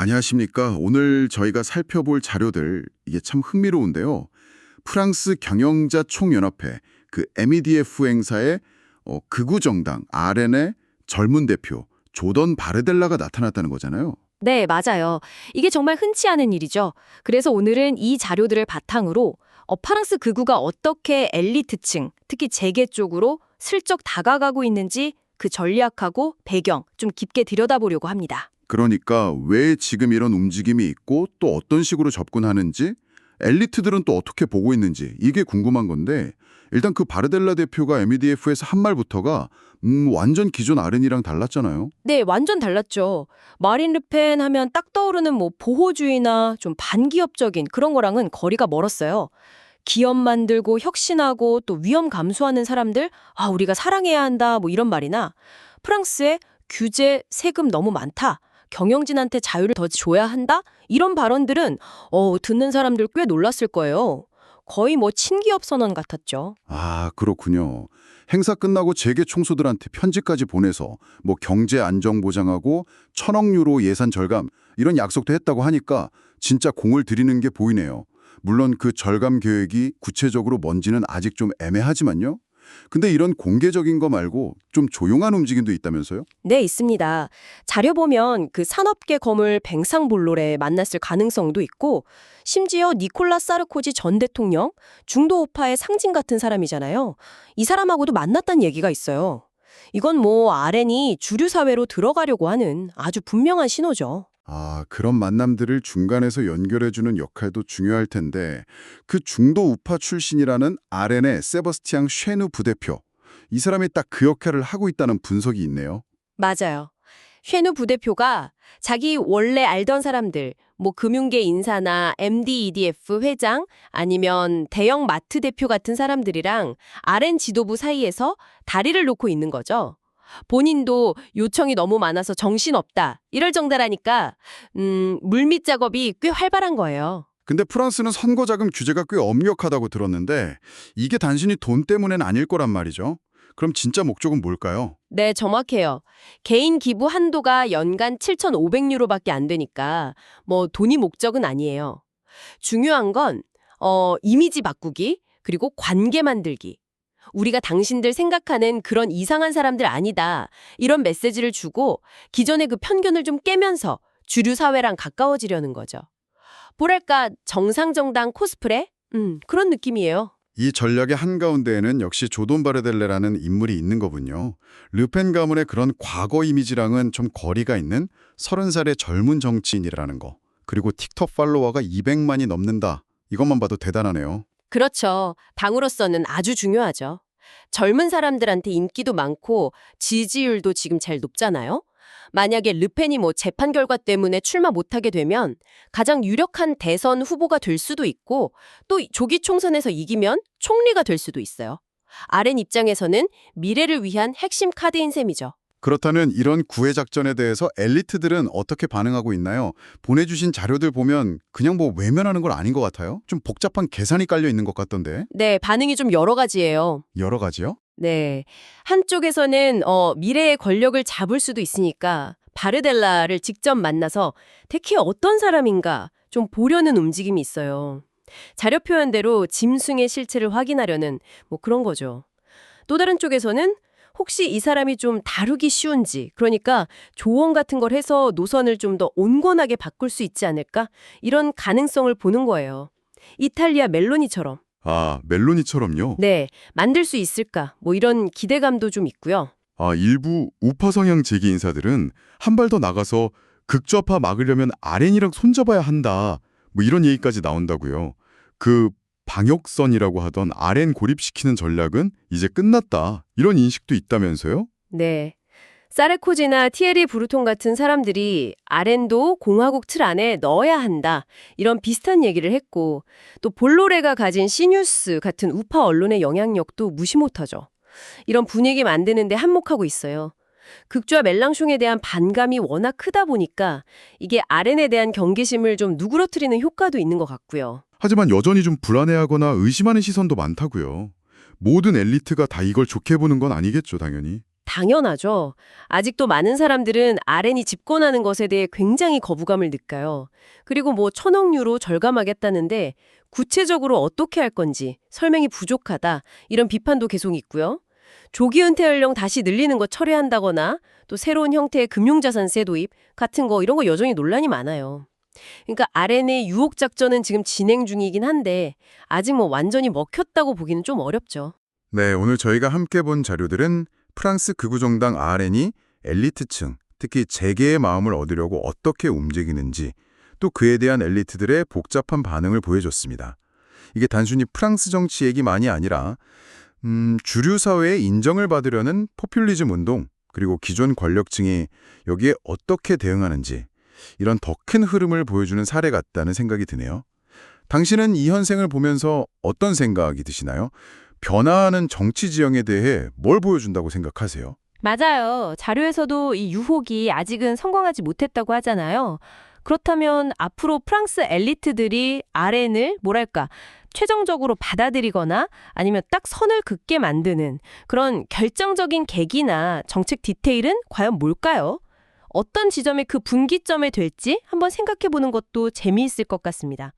안녕하십니까. 오늘 저희가 살펴볼 자료들 이게 참 흥미로운데요. 프랑스 경영자 총연합회 그 MEDF 행사에 극우 정당 RN의 젊은 대표 조던 바르델라가 나타났다는 거잖아요. 네, 맞아요. 이게 정말 흔치 않은 일이죠. 그래서 오늘은 이 자료들을 바탕으로 프랑스 극우가 어떻게 엘리트층, 특히 재계 쪽으로 슬쩍 다가가고 있는지 그 전략하고 배경 좀 깊게 들여다보려고 합니다. 그러니까 왜 지금 이런 움직임이 있고 또 어떤 식으로 접근하는지 엘리트들은 또 어떻게 보고 있는지 이게 궁금한 건데 일단 그 바르델라 대표가 MEDF에서 한 말부터가 완전 기존 RN이랑 달랐잖아요. 네, 완전 달랐죠. 마린 르펜 하면 딱 떠오르는 보호주의나 좀 반기업적인 그런 거랑은 거리가 멀었어요. 기업 만들고 혁신하고 또 위험 감수하는 사람들, 우리가 사랑해야 한다, 이런 말이나 프랑스의 규제, 세금 너무 많다, 경영진한테 자유를 더 줘야 한다, 이런 발언들은 듣는 사람들 꽤 놀랐을 거예요. 거의 친기업 선언 같았죠. 아, 그렇군요. 행사 끝나고 재계 총수들한테 편지까지 보내서 경제 안정 보장하고 1,000억 유로 예산 절감 이런 약속도 했다고 하니까 진짜 공을 들이는 게 보이네요. 물론 그 절감 계획이 구체적으로 뭔지는 아직 좀 애매하지만요. 근데 이런 공개적인 거 말고 좀 조용한 움직임도 있다면서요? 네, 있습니다. 자료 보면 그 산업계 거물 뱅상볼로레 만났을 가능성도 있고, 심지어 니콜라 사르코지 전 대통령, 중도 우파의 상징 같은 사람이잖아요. 이 사람하고도 만났다는 얘기가 있어요. 이건 RN이 주류 사회로 들어가려고 하는 아주 분명한 신호죠. 아, 그런 만남들을 중간에서 연결해주는 역할도 중요할 텐데 그 중도 우파 출신이라는 RN의 세버스티앙 쉐누 부대표 이 사람이 딱 그 역할을 하고 있다는 분석이 있네요. 맞아요. 쉐누 부대표가 자기 원래 알던 사람들, 금융계 인사나 MDEDF 회장 아니면 대형 마트 대표 같은 사람들이랑 RN 지도부 사이에서 다리를 놓고 있는 거죠. 본인도 요청이 너무 많아서 정신없다, 이럴 정도라니까 물밑 작업이 꽤 활발한 거예요. 근데 프랑스는 선거 자금 규제가 꽤 엄격하다고 들었는데 이게 단순히 돈 때문엔 아닐 거란 말이죠. 그럼 진짜 목적은 뭘까요? 네, 정확해요. 개인 기부 한도가 연간 7,500유로밖에 안 되니까 돈이 목적은 아니에요. 중요한 건 이미지 바꾸기, 그리고 관계 만들기. 우리가 당신들 생각하는 그런 이상한 사람들 아니다, 이런 메시지를 주고 기존의 그 편견을 좀 깨면서 주류 사회랑 가까워지려는 거죠. 뭐랄까, 정상정당 코스프레? 그런 느낌이에요. 이 전략의 한가운데에는 역시 조돈 바르델레라는 인물이 있는 거군요. 르펜 가문의 그런 과거 이미지랑은 좀 거리가 있는 30살의 젊은 정치인이라는 거. 그리고 틱톡 팔로워가 200만이 넘는다. 이것만 봐도 대단하네요. 그렇죠. 당으로서는 아주 중요하죠. 젊은 사람들한테 인기도 많고 지지율도 지금 제일 높잖아요. 만약에 르펜이 재판 결과 때문에 출마 못하게 되면 가장 유력한 대선 후보가 될 수도 있고, 또 조기 총선에서 이기면 총리가 될 수도 있어요. RN 입장에서는 미래를 위한 핵심 카드인 셈이죠. 그렇다면 이런 구애 작전에 대해서 엘리트들은 어떻게 반응하고 있나요? 보내주신 자료들 보면 그냥 외면하는 건 아닌 것 같아요. 좀 복잡한 계산이 깔려 있는 것 같던데. 네, 반응이 좀 여러 가지예요. 여러 가지요? 네. 한쪽에서는 미래의 권력을 잡을 수도 있으니까 바르델라를 직접 만나서 대체 어떤 사람인가 좀 보려는 움직임이 있어요. 자료 표현대로 짐승의 실체를 확인하려는 그런 거죠. 또 다른 쪽에서는 혹시 이 사람이 좀 다루기 쉬운지, 그러니까 조언 같은 걸 해서 노선을 좀 더 온건하게 바꿀 수 있지 않을까? 이런 가능성을 보는 거예요. 이탈리아 멜로니처럼. 아, 멜로니처럼요? 네, 만들 수 있을까? 이런 기대감도 좀 있고요. 아, 일부 우파 성향 재계 인사들은 한 발 더 나가서 극좌파 막으려면 RN이랑 손잡아야 한다. 이런 얘기까지 나온다고요. 그 방역선이라고 하던 RN 고립시키는 전략은 이제 끝났다. 이런 인식도 있다면서요? 네. 사르코지나 티에리 브루통 같은 사람들이 RN도 공화국 틀 안에 넣어야 한다, 이런 비슷한 얘기를 했고, 또 볼로레가 가진 시뉴스 같은 우파 언론의 영향력도 무시 못하죠. 이런 분위기 만드는데 한몫하고 있어요. 극좌 멜랑숑에 대한 반감이 워낙 크다 보니까 이게 RN에 대한 경계심을 좀 누그러뜨리는 효과도 있는 것 같고요. 하지만 여전히 좀 불안해하거나 의심하는 시선도 많다고요. 모든 엘리트가 다 이걸 좋게 보는 건 아니겠죠, 당연히. 당연하죠. 아직도 많은 사람들은 RN이 집권하는 것에 대해 굉장히 거부감을 느껴요. 그리고 뭐 1,000억 유로 절감하겠다는데 구체적으로 어떻게 할 건지 설명이 부족하다 이런 비판도 계속 있고요. 조기 은퇴 연령 다시 늘리는 거 철회한다거나 또 새로운 형태의 금융자산세 도입 같은 거 이런 거 여전히 논란이 많아요. 그러니까 RN의 유혹 작전은 지금 진행 중이긴 한데 아직 뭐 완전히 먹혔다고 보기는 좀 어렵죠. 네, 오늘 저희가 함께 본 자료들은 프랑스 극우정당 RN이 엘리트층, 특히 재계의 마음을 얻으려고 어떻게 움직이는지, 또 그에 대한 엘리트들의 복잡한 반응을 보여줬습니다. 이게 단순히 프랑스 정치 얘기만이 아니라 주류 사회의 인정을 받으려는 포퓰리즘 운동, 그리고 기존 권력층이 여기에 어떻게 대응하는지, 이런 더 큰 흐름을 보여주는 사례 같다는 생각이 드네요. 당신은 이 현생을 보면서 어떤 생각이 드시나요? 변화하는 정치 지형에 대해 뭘 보여준다고 생각하세요? 맞아요. 자료에서도 이 유혹이 아직은 성공하지 못했다고 하잖아요. 그렇다면 앞으로 프랑스 엘리트들이 RN을 뭐랄까 최종적으로 받아들이거나 아니면 딱 선을 긋게 만드는 그런 결정적인 계기나 정책 디테일은 과연 뭘까요? 어떤 지점이 그 분기점이 될지 한번 생각해 보는 것도 재미있을 것 같습니다.